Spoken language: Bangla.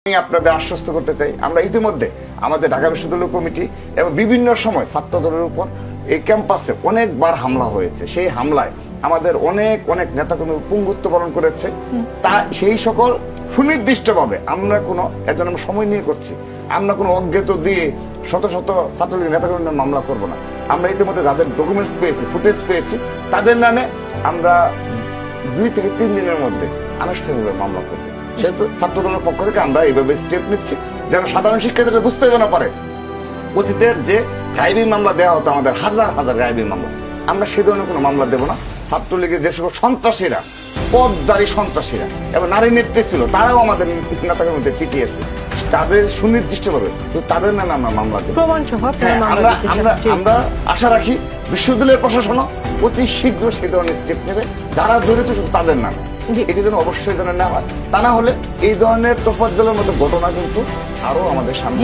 আমি আপনাদের আশ্বস্ত করতে চাই, আমরা ইতিমধ্যে আমাদের ঢাকা বিশ্ববিদ্যালয় কমিটি এবং বিভিন্ন সময় ছাত্র দলের উপর এই ক্যাম্পাসে অনেকবার হামলা হয়েছে। সেই হামলায় আমাদের অনেক অনেক নেতাকর্মী পঙ্গুত্ব বরণ করেছে। তা সেই সকল সুনির্দিষ্টভাবে আমরা কোনো একজন সময় নিয়ে করছি, আমরা কোনো অজ্ঞাত দিয়ে শত শত ছাত্রলীগের নেতাকর্মীদের মামলা করব না। আমরা ইতিমধ্যে যাদের ডকুমেন্টস পেয়েছি, ফুটেজ পেয়েছি, তাদের নামে আমরা 2 থেকে 3 দিনের মধ্যে আনুষ্ঠানিকভাবে মামলা করব। সেহেতু ছাত্র দলের পক্ষ থেকে আমরা এইভাবে স্টেপ নিচ্ছি যেন সাধারণ শিক্ষার্থীরা বুঝতে যেন পারে অতীতের যে গায়েবী মামলা দেওয়া হতো, আমাদের হাজার হাজার গায়েবী মামলা, আমরা সে ধরনের কোনো মামলা দেব না। ছাত্রলীগের যে সকল সন্ত্রাসীরা, পদদারী সন্ত্রাসীরা এবং নারী নেত্রী ছিল, তারাও আমাদের নেতাদের মধ্যে পিটিয়েছে, তাদের সুনির্দিষ্টভাবে তাদের নামে আমরা মামলা দেব। আমরা আশা রাখি বিশ্ববিদ্যালয়ের প্রশাসনও অতি শীঘ্র সেই ধরনের স্টেপ নেবে, যারা জড়িত শুধু তাদের নামে। এটি যেন অবশ্যই যেন না হয়, তা না হলে এই ধরনের তোফাজ্জলের মতো ঘটনা কিন্তু আরো আমাদের সামনে।